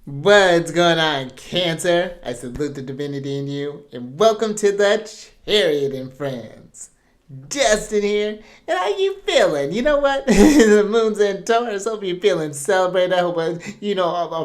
What's going on, Cancer? I salute the divinity in you, and welcome to the Chariot Friends. Justin here, and how you feeling? You know what? The moon's in Taurus. Hope you're feeling celebrated. I hope,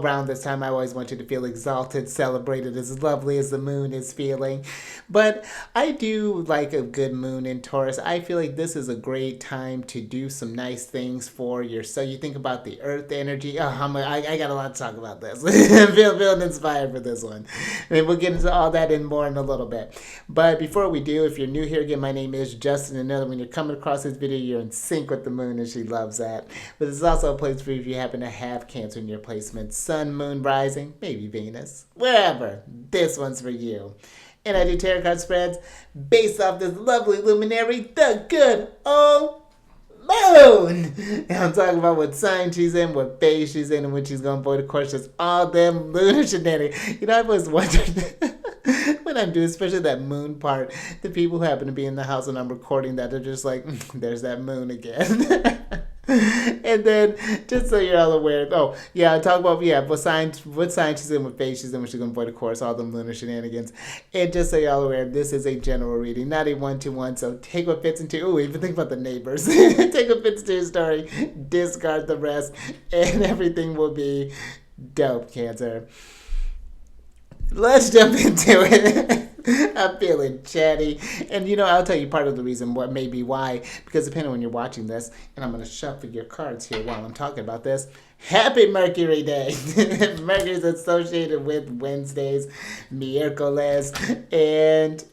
around this time, I always want you to feel exalted, celebrated, as lovely as the moon is feeling. But I do like a good moon in Taurus. I feel like this is a great time to do some nice things for yourself. So you think about the earth energy. I got a lot to talk about this. Feeling inspired for this one. And we'll get into all that and more in a little bit. But before we do, if you're new here, again, my name is Justin. And know that when you're coming across this video, you're in sync with the moon, and she loves that. But this is also a place for you if you happen to have Cancer in your placement. Sun, moon, rising, maybe Venus, wherever. This one's for you. And I do tarot card spreads based off this lovely luminary, the good old moon. And I'm talking about what sign she's in, what phase she's in, and when she's going forward. Of course, just all them lunar shenanigans. I've always wondered when I'm doing, especially that moon part, the people who happen to be in the house and I'm recording that, they're just like, there's that moon again. And then, just so you're all aware, I talk about what sign she's in, what phase she's in, when she's going to avoid, of course, all them lunar shenanigans. And just so you're all aware, this is a general reading, not a 1-to-1. So take what fits into. Even think about the neighbors. Take what fits into your story, discard the rest, and everything will be dope, Cancer. Let's jump into it. I'm feeling chatty. And I'll tell you part of the reason, what maybe why, because depending on when you're watching this, and I'm going to shuffle your cards here while I'm talking about this. Happy Mercury Day. Mercury's associated with Wednesdays, miércoles, and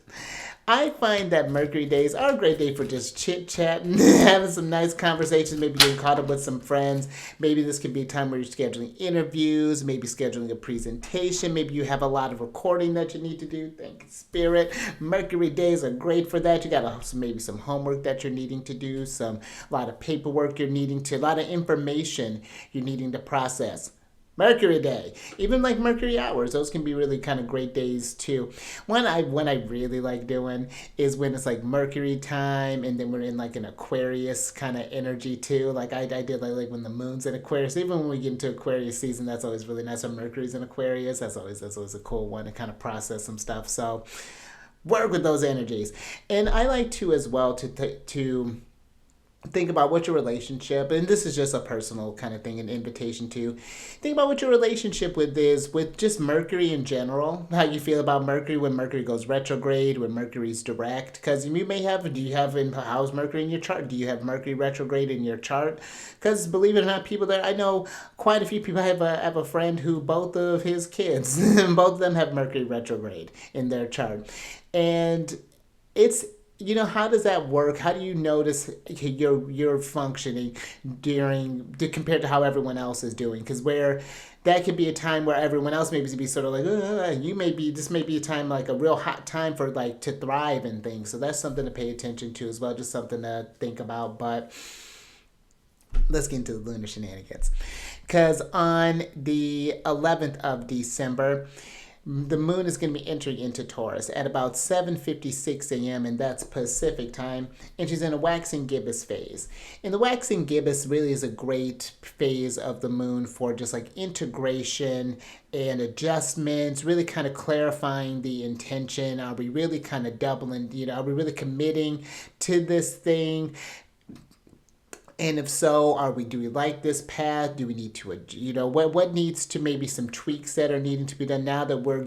I find that Mercury days are a great day for just chit-chatting, having some nice conversations, maybe getting caught up with some friends. Maybe this could be a time where you're scheduling interviews, maybe scheduling a presentation. Maybe you have a lot of recording that you need to do. Thank Spirit. Mercury days are great for that. You got maybe some homework that you're needing to do, a lot of paperwork a lot of information you're needing to process. Mercury Day, even like Mercury hours, those can be really kind of great days too. When I really like doing is when it's like Mercury time, and then we're in like an Aquarius kind of energy too. Like I did like when the moon's in Aquarius. Even when we get into Aquarius season, that's always really nice. When Mercury's in Aquarius, that's always a cool one to kind of process some stuff. So work with those energies, and I like to as well to think about what your relationship, and this is just a personal kind of thing, an invitation to think about what your relationship with just Mercury in general, how you feel about Mercury when Mercury goes retrograde, when Mercury's direct. Because do you have in how's Mercury in your chart? Do you have Mercury retrograde in your chart? Because believe it or not, people there, I know quite a few people. I have a friend who both of his kids, both of them have Mercury retrograde in their chart, and it's how does that work? How do you notice your functioning compared to how everyone else is doing? Because where that could be a time where everyone else maybe be sort of like, this may be a time, like a real hot time for like to thrive and things. So that's something to pay attention to as well, just something to think about. But let's get into the lunar shenanigans, because on the 11th of December, the moon is going to be entering into Taurus at about 7:56 a.m., and that's Pacific time, and she's in a waxing gibbous phase. And the waxing gibbous really is a great phase of the moon for just like integration and adjustments, really kind of clarifying the intention. Are we really kind of doubling, are we really committing to this thing? And if so, do we like this path? Do we need to, what needs to, maybe some tweaks that are needing to be done now that we're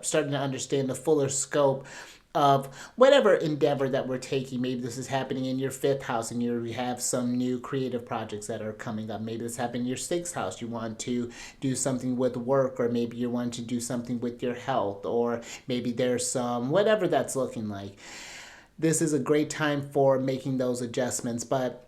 starting to understand the fuller scope of whatever endeavor that we're taking. Maybe this is happening in your 5th house, and you have some new creative projects that are coming up. Maybe this happened in your 6th house. You want to do something with work, or maybe you want to do something with your health, or maybe there's whatever that's looking like. This is a great time for making those adjustments, but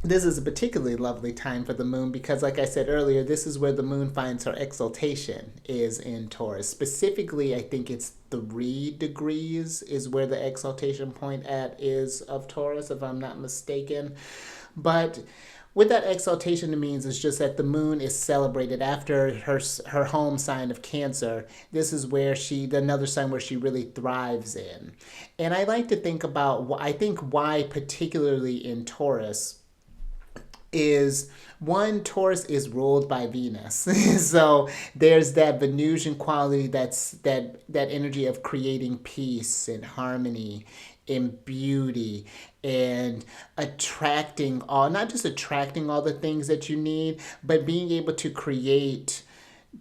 this is a particularly lovely time for the moon because, like I said earlier, this is where the moon finds her exaltation, is in Taurus. Specifically, I think it's 3 degrees is where the exaltation point is of Taurus, if I'm not mistaken. But with that exaltation, it means it's just that the moon is celebrated after her home sign of Cancer. This is where another sign where she really thrives in. And I like to think about, why particularly in Taurus, is one, Taurus is ruled by Venus. So there's that Venusian quality, that energy of creating peace and harmony and beauty and attracting all, not just attracting all the things that you need, but being able to create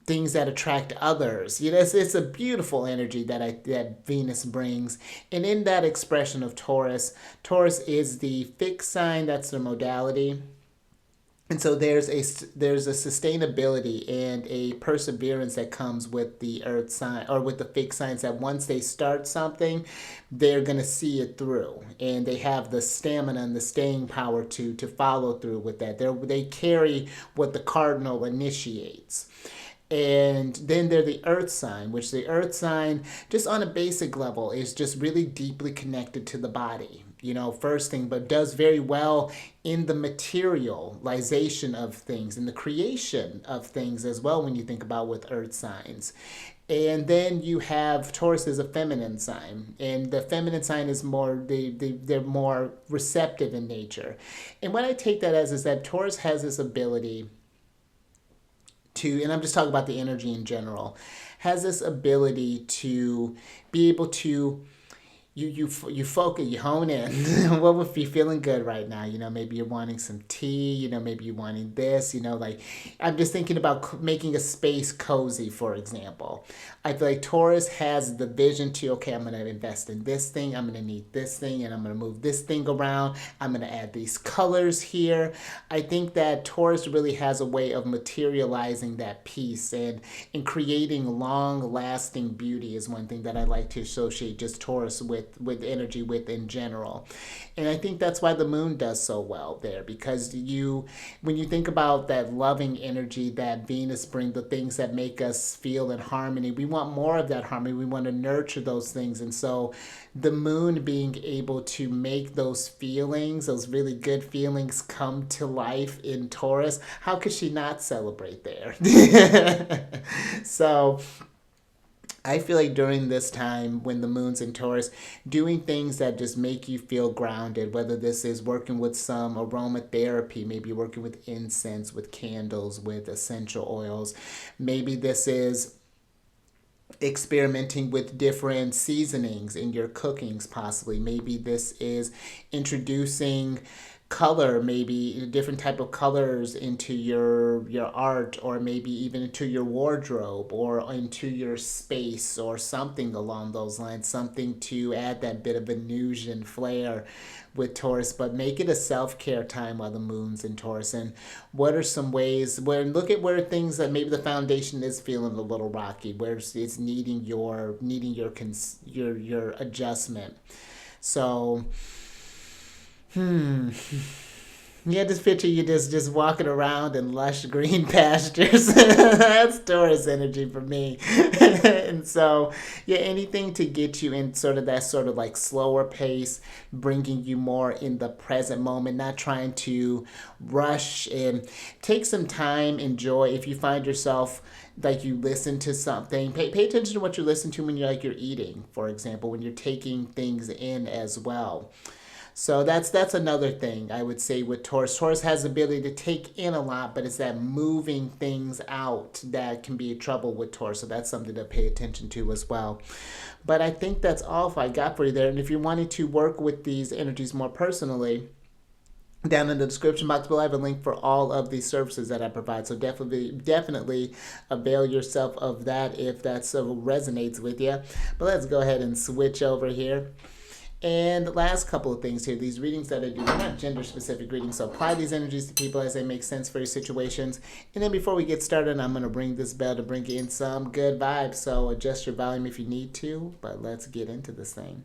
things that attract others. You know, it's a beautiful energy that Venus brings. And in that expression of Taurus, Taurus is the fixed sign, that's the modality. And so there's a sustainability and a perseverance that comes with the earth sign, or with the fixed signs, that once they start something, they're going to see it through, and they have the stamina and the staying power to follow through with that. They carry what the cardinal initiates. And then they're the earth sign, which the earth sign, just on a basic level, is just really deeply connected to the body. You know, first thing, but does very well in the materialization of things, in the creation of things as well, when you think about with earth signs. And then you have Taurus is a feminine sign, and the feminine sign is more, they're more receptive in nature. And what I take that as is that Taurus has this ability to, and I'm just talking about the energy in general, has this ability to be able to, you focus, you hone in. What would be feeling good right now? You know, maybe you're wanting some tea. You know, maybe you're wanting this. You know, like, I'm just thinking about making a space cozy, for example. I feel like Taurus has the vision to, okay, I'm going to invest in this thing. I'm going to need this thing, and I'm going to move this thing around. I'm going to add these colors here. I think that Taurus really has a way of materializing that peace and creating long-lasting beauty is one thing that I like to associate just Taurus with energy with in general. And I think that's why the moon does so well there, because when you think about that loving energy that Venus brings, the things that make us feel in harmony, we want more of that harmony. We want to nurture those things. And so the moon being able to make those feelings, those really good feelings, come to life in Taurus, how could she not celebrate there? So I feel like during this time when the moon's in Taurus, doing things that just make you feel grounded, whether this is working with some aromatherapy, maybe working with incense, with candles, with essential oils. Maybe this is experimenting with different seasonings in your cookings, possibly. Maybe this is introducing color, maybe different type of colors into your art, or maybe even into your wardrobe or into your space, or something along those lines, something to add that bit of Venusian flair with Taurus, but make it a self-care time while the moon's in Taurus. And what are some ways where, look at where things that maybe the foundation is feeling a little rocky, where it's needing your adjustment. So yeah, just picture you just walking around in lush green pastures. That's Taurus energy for me. And so, yeah, anything to get you in sort of like slower pace, bringing you more in the present moment, not trying to rush, and take some time, enjoy. If you find yourself like you listen to something, pay attention to what you listen to when you're eating, for example, when you're taking things in as well. So that's another thing I would say with Taurus. Taurus has the ability to take in a lot, but it's that moving things out that can be trouble with Taurus. So that's something to pay attention to as well. But I think that's all I got for you there. And if you're wanting to work with these energies more personally, down in the description box below, I have a link for all of these services that I provide. So definitely avail yourself of that if that resonates with you. But let's go ahead and switch over here. And the last couple of things here, these readings that I do, they're not gender specific readings, so apply these energies to people as they make sense for your situations. And then before we get started, I'm going to ring this bell to bring in some good vibes. So adjust your volume if you need to, but let's get into this thing.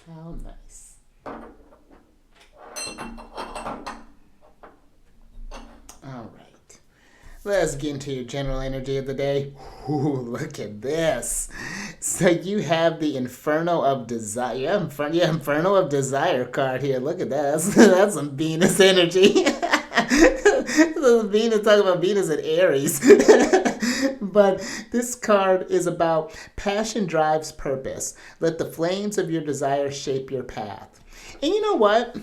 How nice. Let's get into your general energy of the day. Ooh, look at this. So you have the Inferno of Desire. Inferno of Desire card here. Look at that. That's some Venus energy. Venus, talking about Venus and Aries. But this card is about passion drives purpose. Let the flames of your desire shape your path. And you know what?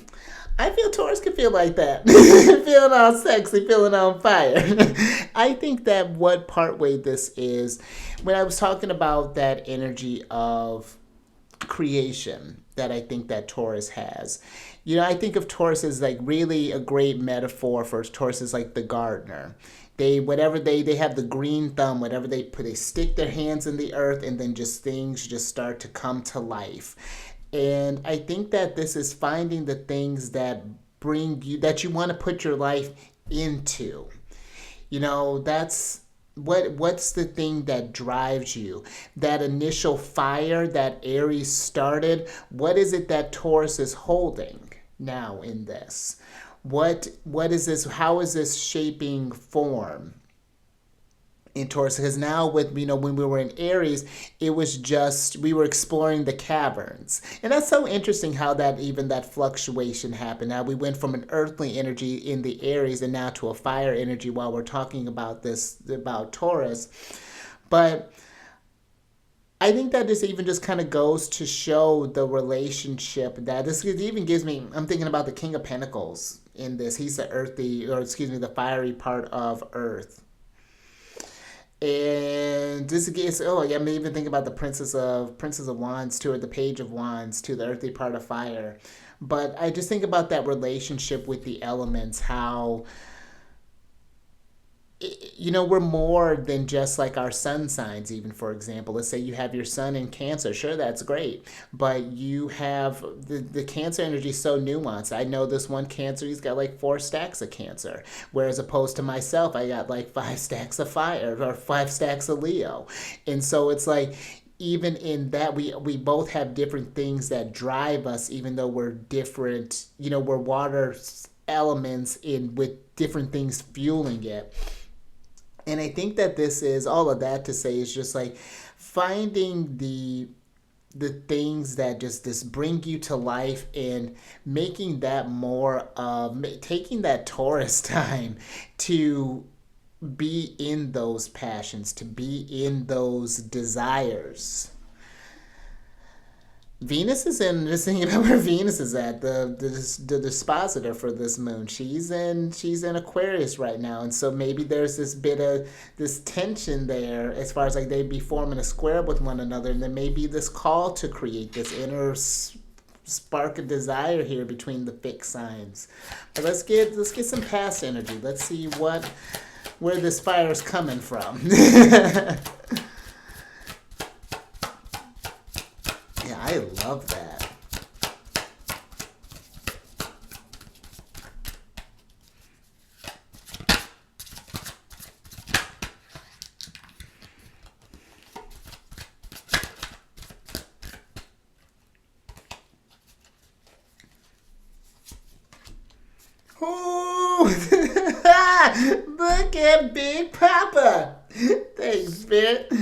I feel Taurus can feel like that. Feeling all sexy, feeling on fire. I think that what partway this is, when I was talking about that energy of creation that I think that Taurus has. You know, I think of Taurus as like really a great metaphor for Taurus is like the gardener. They have the green thumb, whatever they put, they stick their hands in the earth and then just things just start to come to life. And I think that this is finding the things that bring you, that you want to put your life into. You know, that's what's the thing that drives you? That initial fire that Aries started, what is it that Taurus is holding now in this? What is this? How is this shaping form in Taurus? Because now with, you know, when we were in Aries, it was just, we were exploring the caverns. And that's so interesting how that fluctuation happened. Now we went from an earthly energy in the Aries and now to a fire energy while we're talking about this, about Taurus. But I think that this even just kind of goes to show the relationship that this even gives me, I'm thinking about the King of Pentacles in this. He's the fiery part of Earth. And this gets, I'm even thinking about the Princess of Wands too, or the Page of Wands too, the earthly part of fire. But I just think about that relationship with the elements, how, you know, we're more than just like our sun signs. Even, for example, let's say you have your sun in Cancer. Sure, that's great, but you have the Cancer energy so nuanced. I know this one Cancer, he's got like 4 stacks of Cancer, whereas opposed to myself, I got like 5 stacks of fire or 5 stacks of Leo. And so it's like, even in that, we both have different things that drive us, even though we're different. You know, we're water elements in with different things fueling it. And I think that this is all of that to say is just like finding the things that just this bring you to life and making that more of taking that Taurus time to be in those passions, to be in those desires. Venus is in, just thinking about where Venus is at, the dispositor for this moon. She's in Aquarius right now, and so maybe there's this bit of this tension there as far as like they'd be forming a square with one another, and there may be this call to create this inner spark of desire here between the fixed signs. But let's get some past energy. Let's see where this fire is coming from. I love that. Ooh! Look at Big Papa. Thanks, Spirit.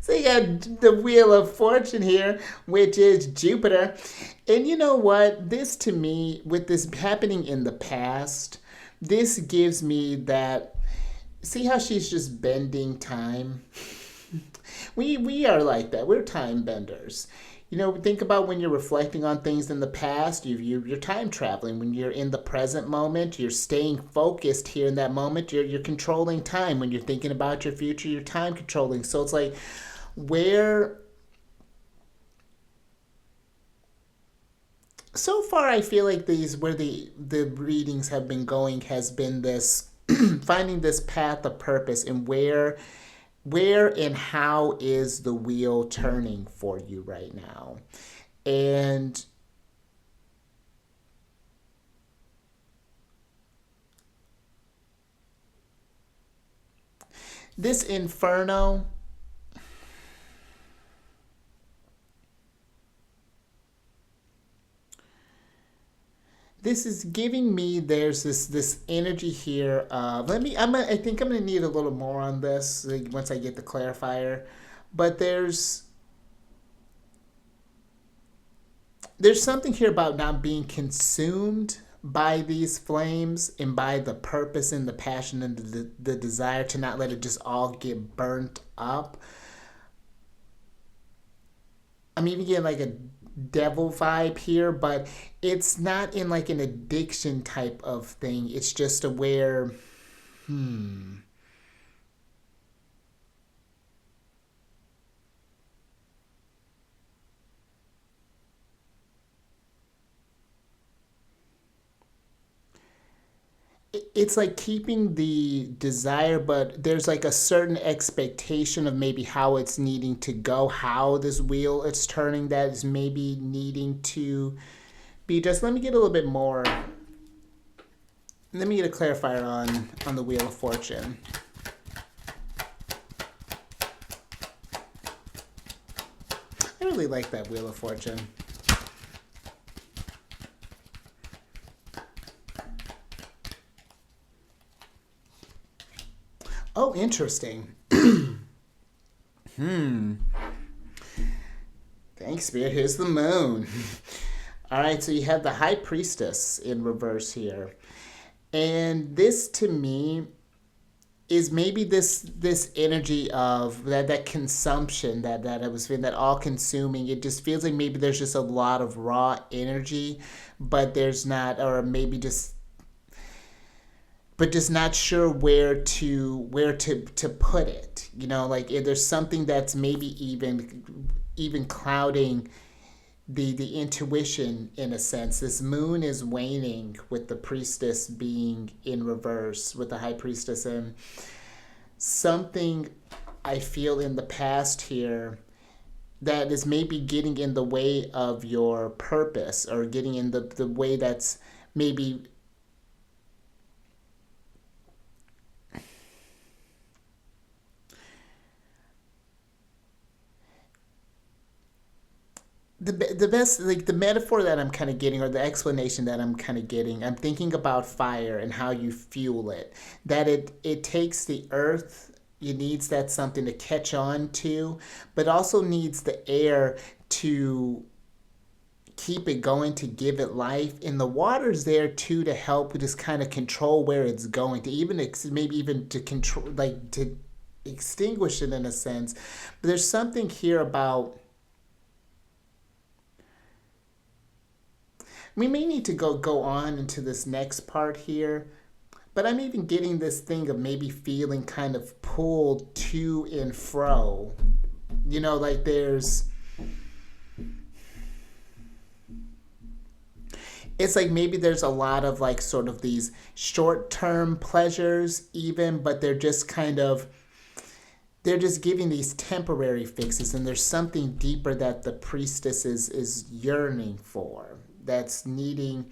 So you got the Wheel of Fortune here, which is Jupiter. And you know what? This, to me, with this happening in the past, this gives me that, see how she's just bending time? We are like that. We're time benders. You know, think about when you're reflecting on things in the past, you're time traveling. When you're in the present moment, you're staying focused here in that moment. You're controlling time. When you're thinking about your future, you're time controlling. So it's like, where so far I feel like where the readings have been going has been this finding this path of purpose, and where and how is the wheel turning for you right now. And this Inferno, this is giving me, there's this energy here of, I think I'm gonna need a little more on this, like, once I get the clarifier, but there's something here about not being consumed by these flames and by the purpose and the passion and the desire to not let it just all get burnt up. I'm even getting like a devil vibe here, but it's not in like an addiction type of thing. It's just aware, it's like keeping the desire, but there's like a certain expectation of maybe how it's needing to go, how this wheel it's turning, that is maybe needing to be just. Let me get a little bit more. Let me get a clarifier on the Wheel of Fortune. I really like that Wheel of Fortune. Oh, interesting. Thanks, Spirit. Here's the moon. All right, so you have the High Priestess in reverse here. And this, to me, is maybe this energy of that consumption that I was feeling, that all consuming. It just feels like maybe there's just a lot of raw energy, but there's not, or maybe just not sure where to put it. You know, like if there's something that's maybe even clouding the intuition in a sense. This moon is waning with the priestess being in reverse, with the high priestess, and something I feel in the past here that is maybe getting in the way of your purpose, or getting in the way that's maybe the best, like the metaphor that I'm kind of getting, or the explanation that I'm kind of getting, I'm thinking about fire and how you fuel it. That it takes the earth, it needs that something to catch on to, but also needs the air to keep it going, to give it life. And the water's there too to help just kind of control where it's going, to even maybe even to control, like to extinguish it in a sense. But there's something here about, we may need to go on into this next part here, but I'm even getting this thing of maybe feeling kind of pulled to and fro. You know, like it's like maybe there's a lot of like sort of these short-term pleasures even, but they're just giving these temporary fixes, and there's something deeper that the priestess is yearning for, that's needing,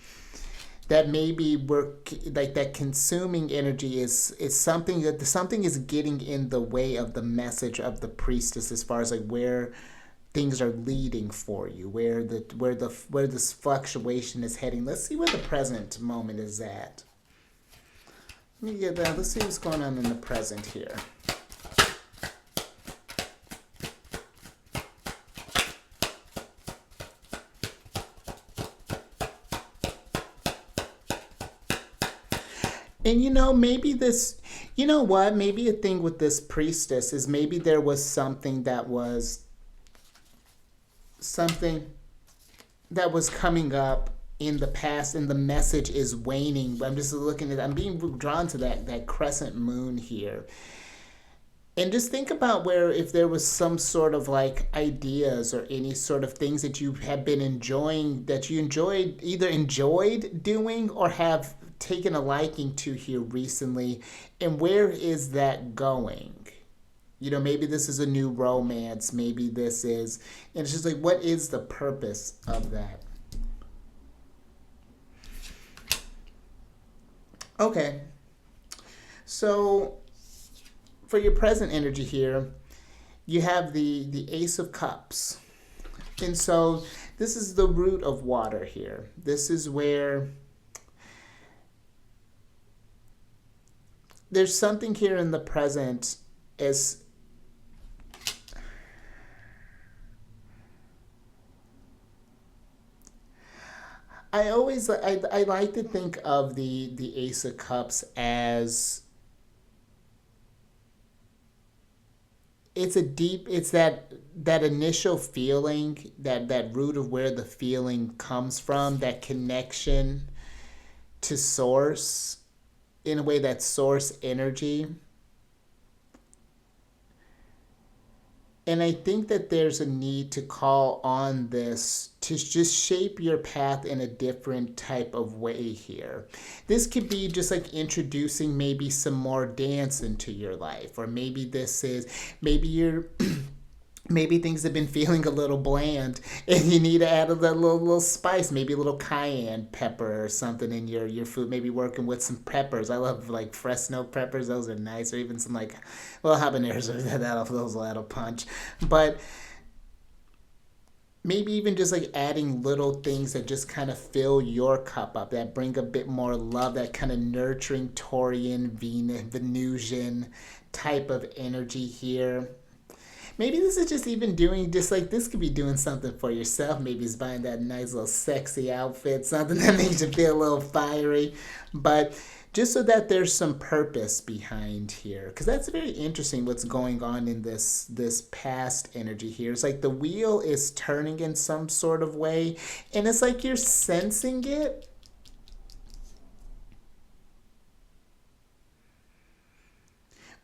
that maybe we're like, that consuming energy is something that something is getting in the way of the message of the priestess, as far as like where things are leading for you, where this fluctuation is heading. Let's see where the present moment is at. Let me get that. Let's see what's going on in the present here. And maybe maybe a thing with this priestess is maybe there was something that was coming up in the past, and the message is waning. I'm being drawn to that crescent moon here. And just think about where, if there was some sort of like ideas or any sort of things that you have been enjoying, that you either enjoyed doing or have taken a liking to here recently, and where is that going? Maybe this is a new romance, maybe this is, and it's just like, what is the purpose of that? Okay, so for your present energy here, you have the Ace of Cups. And so this is the root of water here. This is where there's something here in the present as I like to think of the Ace of Cups as it's that initial feeling, that root of where the feeling comes from, that connection to source, in a way, that source energy. And I think that there's a need to call on this to just shape your path in a different type of way here. This could be just like introducing maybe some more dance into your life, or maybe this is, maybe you're maybe things have been feeling a little bland and you need to add a little spice, maybe a little cayenne pepper or something in your food. Maybe working with some peppers. I love like Fresno peppers, those are nice. Or even some like, well, habaneros, those will add a punch. But maybe even just like adding little things that just kind of fill your cup up, that bring a bit more love, that kind of nurturing Taurian, Venusian type of energy here. Maybe this is just even doing, just like this could be doing something for yourself. Maybe it's buying that nice little sexy outfit, something that makes you feel a little fiery. But just so that there's some purpose behind here, because that's very interesting what's going on in this past energy here. It's like the wheel is turning in some sort of way, and it's like you're sensing it.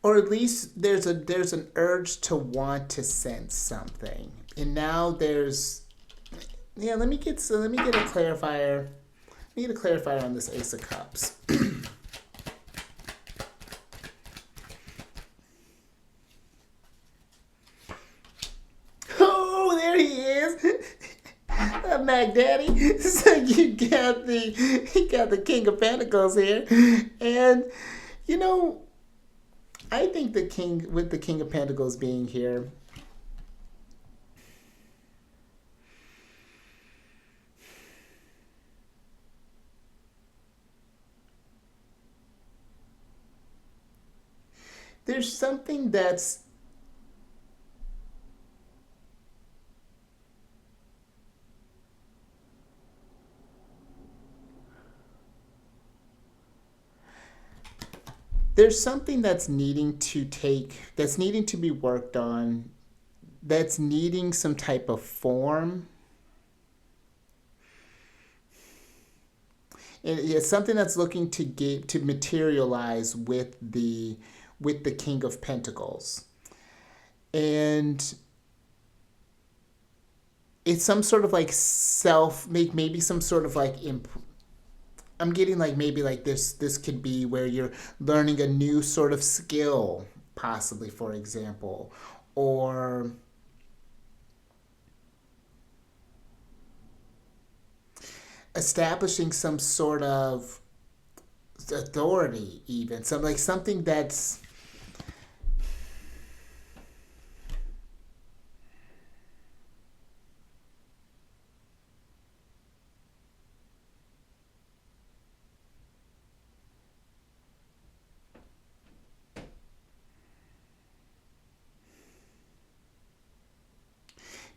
Or at least there's an urge to want to sense something. And now there's, yeah, let me get a clarifier. Let me get a clarifier on this Ace of Cups. Oh, there he is. Mac Daddy. So you got the King of Pentacles here. And you know, I think with the King of Pentacles being here, there's something that's, that's needing to be worked on, that's needing some type of form. And it's something that's looking to materialize with the King of Pentacles. And it's some sort of like maybe some sort of like I'm getting like maybe like this could be where you're learning a new sort of skill, possibly, for example, or establishing some sort of authority, even some like something that's,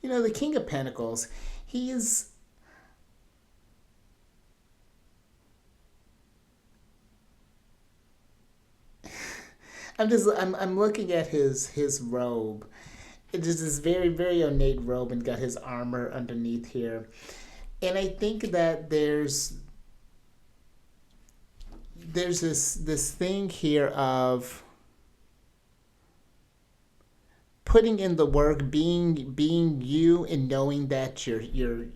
the King of Pentacles. He is, I'm looking at his robe. It is this very very ornate robe, and got his armor underneath here. And I think that there's this thing here of putting in the work, being you, and knowing that you're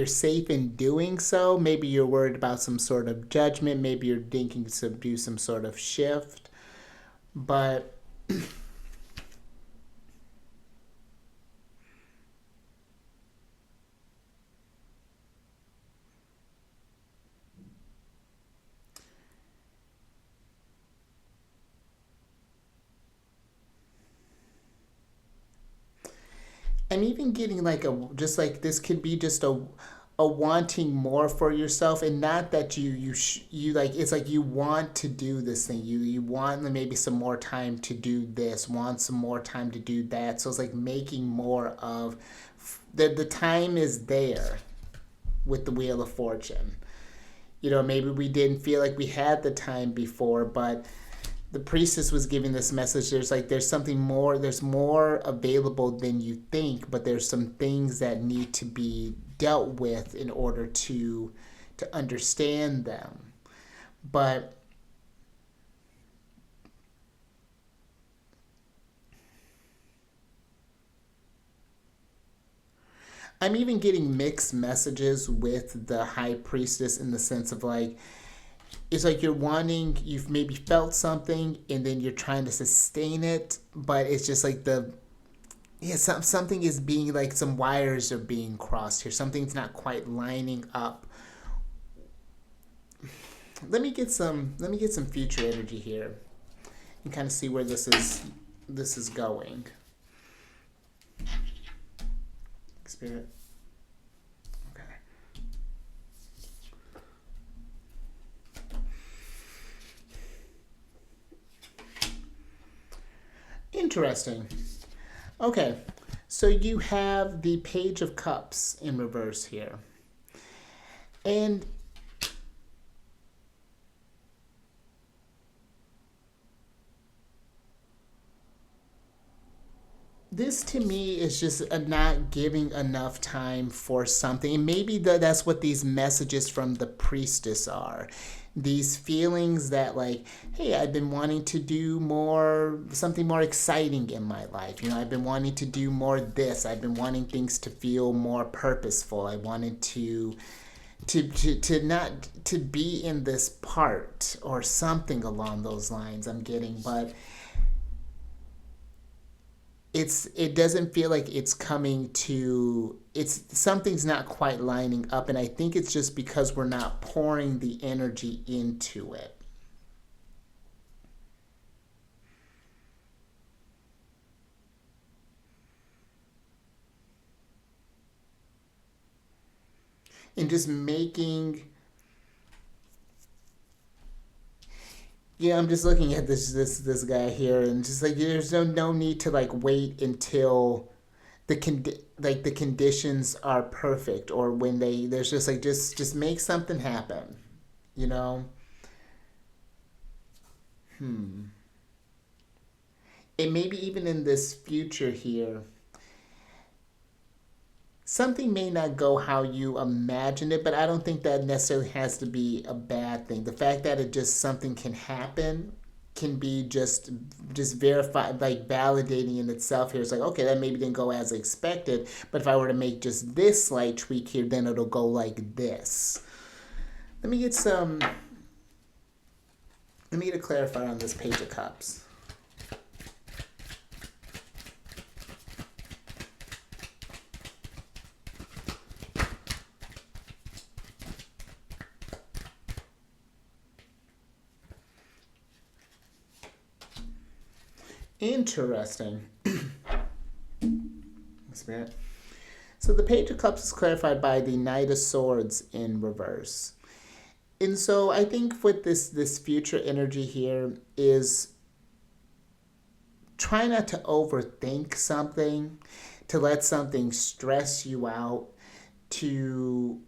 safe in doing so. Maybe you're worried about some sort of judgment. Maybe you're thinking to do some sort of shift. But I'm even getting like just like this could be just a wanting more for yourself, and not that you like, it's like you want to do this thing, you want maybe some more time to do this, want some more time to do that. So it's like making more of the time is there with the Wheel of Fortune. Maybe we didn't feel like we had the time before, but the priestess was giving this message. There's something more, there's more available than you think, but there's some things that need to be dealt with in order to understand them. But I'm even getting mixed messages with the high priestess, in the sense of like, it's like you've maybe felt something and then you're trying to sustain it, but it's just like something is being like, some wires are being crossed here. Something's not quite lining up. Let me get some future energy here and kind of see where this is going. Spirit. Okay. Interesting. Okay, so you have the Page of Cups in reverse here. And this to me is just not giving enough time for something. And maybe that's what these messages from the priestess are. These feelings that like, hey, I've been wanting to do something more exciting in my life. I've been wanting to do more this. I've been wanting things to feel more purposeful. I wanted to not to be in this part, or something along those lines I'm getting. But it doesn't feel like it's something's not quite lining up, and I think it's just because we're not pouring the energy into it. And just making, I'm just looking at this guy here, and just like, there's no need to like wait until the conditions are perfect, or when there's just like, just make something happen, you know. And maybe even in this future here, something may not go how you imagined it, but I don't think that necessarily has to be a bad thing. The fact that it just something can happen can be just verified, like validating in itself here. It's like, okay, that maybe didn't go as expected, but if I were to make just this slight tweak here, then it'll go like this. Let me get a clarifier on this Page of Cups. Interesting. Spirit. So the Page of Cups is clarified by the Knight of Swords in reverse. And so I think with this future energy here is try not to overthink something, to let something stress you out, to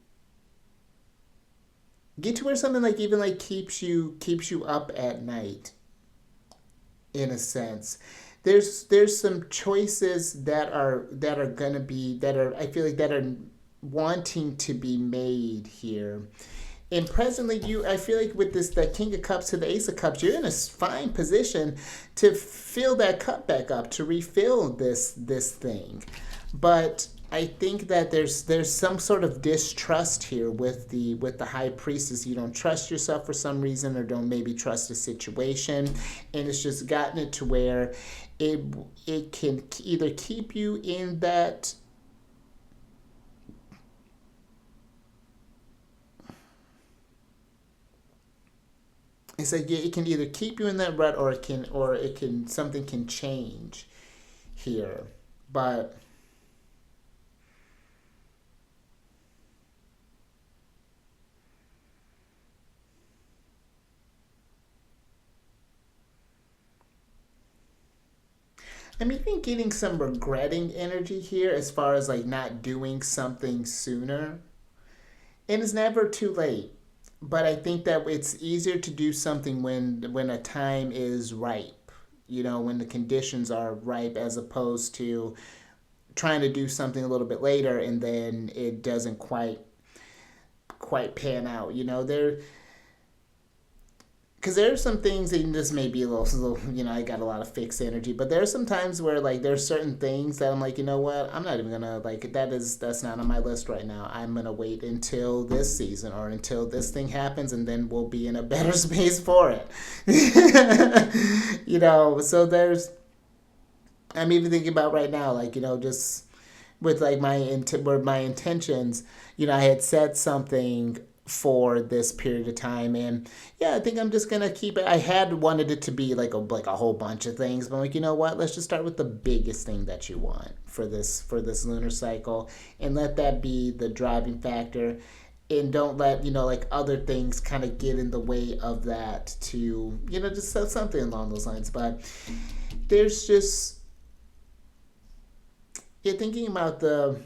get to where something like even like keeps you up at night, in a sense. There's some choices that are gonna be, that are, I feel like, that are wanting to be made here. And presently, I feel like with the King of Cups to the Ace of Cups, you're in a fine position to fill that cup back up, to refill this thing. But I think that there's some sort of distrust here with the High Priestess. You don't trust yourself for some reason, or don't maybe trust the situation, and it's just gotten it to where it can either keep you in that. It's like, it can either keep you in that rut, or it can something can change here. But I'm even getting some regretting energy here as far as like not doing something sooner. And it's never too late. But I think that it's easier to do something when a time is ripe. You know, when the conditions are ripe, as opposed to trying to do something a little bit later and then it doesn't quite pan out. You know, because there are some things, and this may be a little, you know, I got a lot of fixed energy, but there are some times where like there's certain things that I'm like, you know what, I'm not even gonna like that's not on my list right now. I'm gonna wait until this season or until this thing happens, and then we'll be in a better space for it. You know, so I'm even thinking about right now, like, you know, just with like my intentions, you know, I had set something for this period of time, and yeah, I think I'm just gonna keep it. I had wanted it to be like a whole bunch of things, but I'm like, you know what, let's just start with the biggest thing that you want for this lunar cycle, and let that be the driving factor, and don't let, you know, like other things kind of get in the way of that, to, you know, just something along those lines. But there's just, you're thinking about the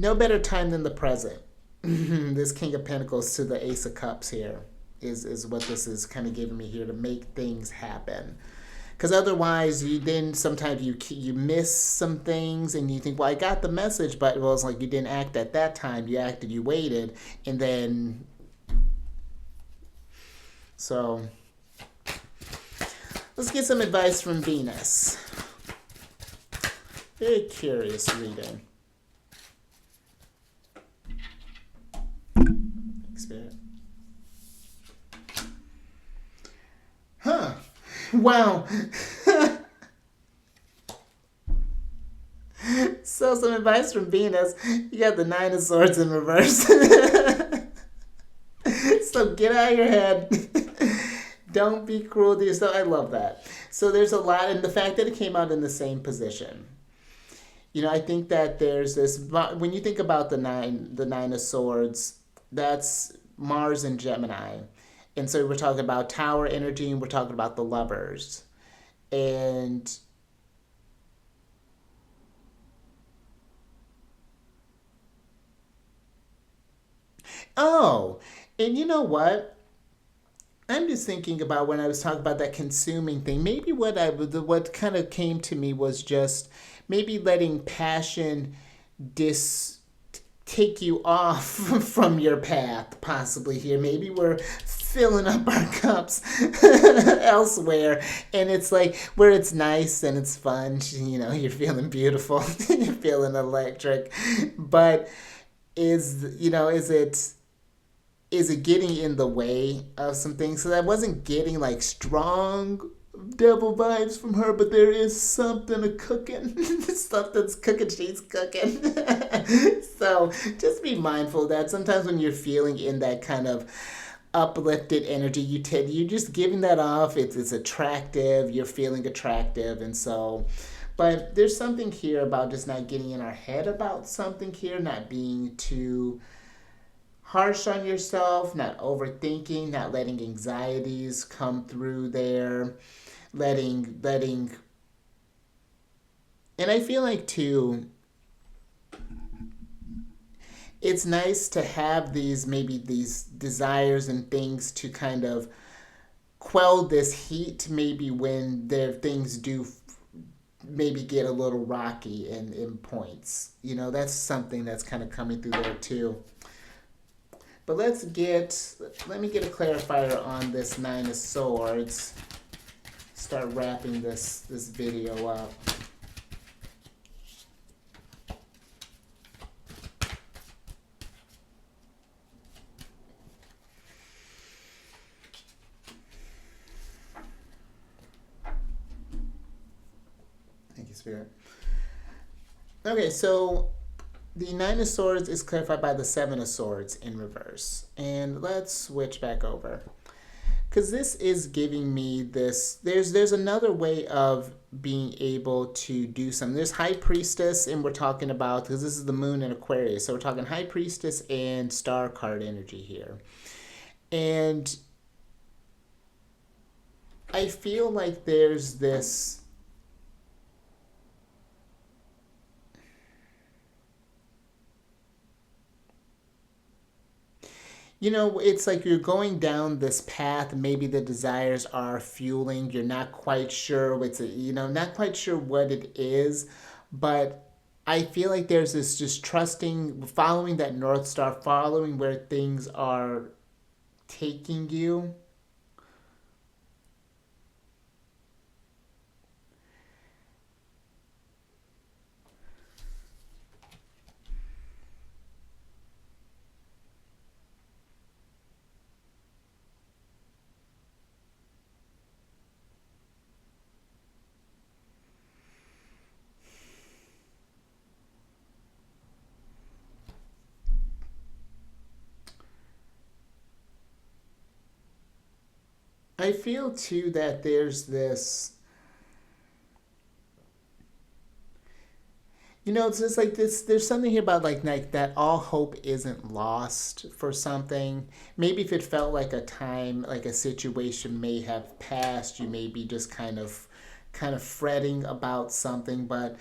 no better time than the present. This King of Pentacles to the Ace of Cups here is what this is kind of giving me here, to make things happen. Because otherwise, you then sometimes you miss some things, and you think, well, I got the message, but well, it's like you didn't act at that time. You acted, you waited, and then so let's get some advice from Venus. Very curious reading. Spirit. Huh. Wow. So some advice from Venus. You got the Nine of Swords in reverse. So get out of your head. Don't be cruel to yourself. I love that. So there's a lot, and the fact that it came out in the same position. You know, I think that there's this, when you think about the nine of Swords, that's Mars and Gemini. And so we're talking about Tower energy, and we're talking about the Lovers. And oh, and you know what? I'm just thinking about when I was talking about that consuming thing. Maybe what kind of came to me was just maybe letting passion take you off from your path, possibly here. Maybe we're filling up our cups elsewhere, and it's like where it's nice and it's fun, you know, you're feeling beautiful, you're feeling electric, but is it getting in the way of some things? So I wasn't getting like strong devil vibes from her, but there is something cooking. Something's cooking, she's cooking. So just be mindful of that. Sometimes when you're feeling in that kind of uplifted energy, you're just giving that off. It's attractive, you're feeling attractive, and so, but there's something here about just not getting in our head about something here, not being too harsh on yourself, not overthinking, not letting anxieties come through there, letting, and I feel like too, it's nice to have these desires and things to kind of quell this heat, maybe when their things do maybe get a little rocky in points. You know, that's something that's kind of coming through there too. But let me get a clarifier on this Nine of Swords. Start wrapping this video up. Thank you, Spirit. Okay, so the Nine of Swords is clarified by the Seven of Swords in reverse. And let's switch back over. Because this is giving me this, there's another way of being able to do something. There's High Priestess, and we're talking about, because this is the Moon in Aquarius, so we're talking High Priestess and Star card energy here. And I feel like there's this, it's like you're going down this path. Maybe the desires are fueling. You're not quite sure what's, not quite sure what it is, but I feel like there's this just trusting, following that North Star, following where things are taking you. I feel too that there's this, it's just like this. There's something here about like that all hope isn't lost for something. Maybe if it felt like a time, like a situation may have passed, you may be just kind of fretting about something. But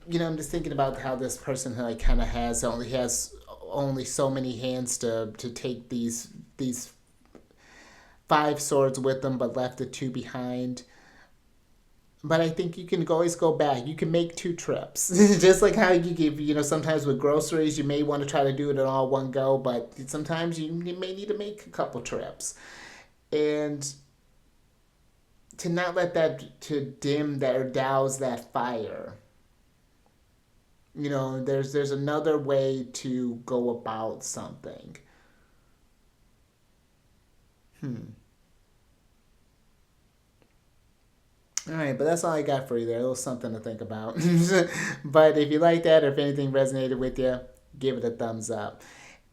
I'm just thinking about how this person like kind of has only so many hands to take these five swords with them, but left the two behind. But I think you can always go back. You can make two trips. Just like how you give, sometimes with groceries, you may want to try to do it in all one go, but sometimes you may need to make a couple trips. And to not let that to dim that or douse that fire. There's another way to go about something. Hmm. All right, but that's all I got for you there. A little something to think about. But if you like that or if anything resonated with you, give it a thumbs up.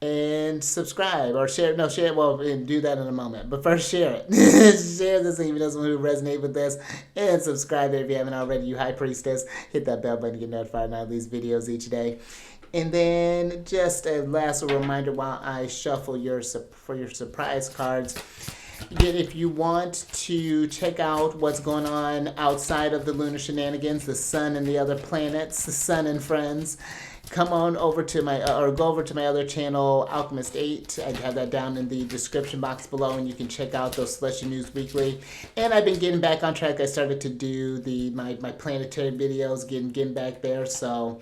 And subscribe or share. No, share. Well, and do that in a moment. But first, share it. Share this if you know someone who resonate with this. And subscribe if you haven't already, you high priestess. Hit that bell button to get notified when I release videos each day. And then just a last reminder while I shuffle for your surprise cards. Again, if you want to check out what's going on outside of the lunar shenanigans, the sun and the other planets, the sun and friends, come on over to my or go over to my other channel, Alchemist 8. I have that down in the description box below, and you can check out those Celestial News Weekly. And I've been getting back on track. I started to do my planetary videos, getting back there. So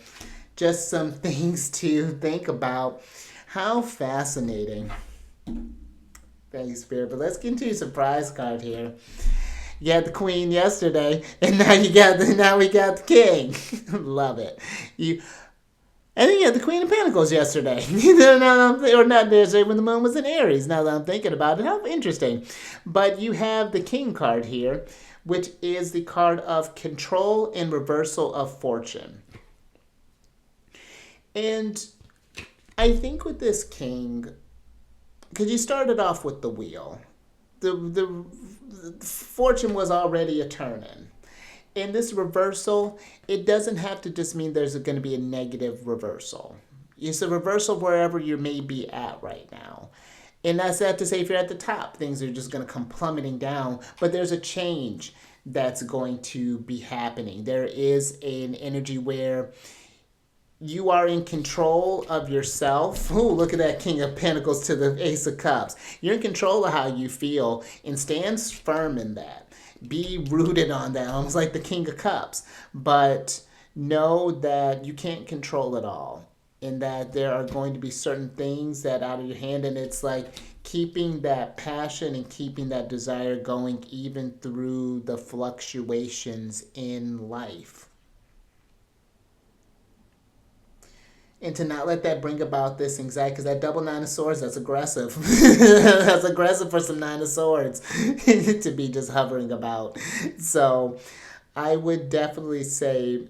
just some things to think about. How fascinating. Thanks, Spirit. But let's get into your surprise card here. You had the Queen yesterday, and now we got the King. Love it. And then you had the Queen of Pentacles yesterday. Or not yesterday when the moon was in Aries. Now that I'm thinking about it, how interesting. But you have the King card here, which is the card of control and reversal of fortune. And I think with this King, because you started off with the wheel, the fortune was already a turning. In this reversal, it doesn't have to just mean there's going to be a negative reversal. It's a reversal wherever you may be at right now. And that's not to say if you're at the top, things are just going to come plummeting down. But there's a change that's going to be happening. There is an energy where you are in control of yourself. Ooh, look at that King of Pentacles to the Ace of Cups. You're in control of how you feel and stand firm in that. Be rooted on that, almost like the King of Cups. But know that you can't control it all and that there are going to be certain things that out of your hand, and it's like keeping that passion and keeping that desire going even through the fluctuations in life. And to not let that bring about this anxiety, because that double nine of swords, that's aggressive. That's aggressive for some nine of swords to be just hovering about. So I would definitely say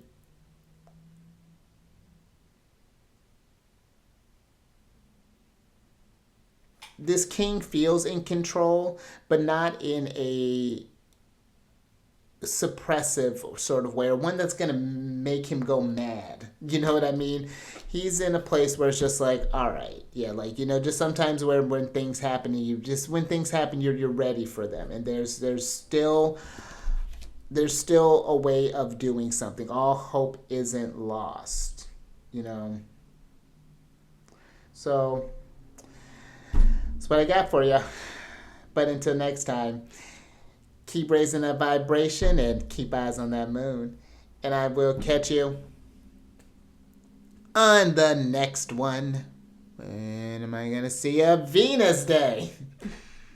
this King feels in control, but not in a suppressive sort of way, or one that's going to make him go mad. You know what I mean? He's in a place where it's just like, all right, yeah, like, you know, just sometimes where when things happen, when things happen, you're ready for them, and there's still a way of doing something. All hope isn't lost, you know. So that's what I got for you. But until next time, keep raising that vibration and keep eyes on that moon. And I will catch you on the next one. When am I going to see a Venus day?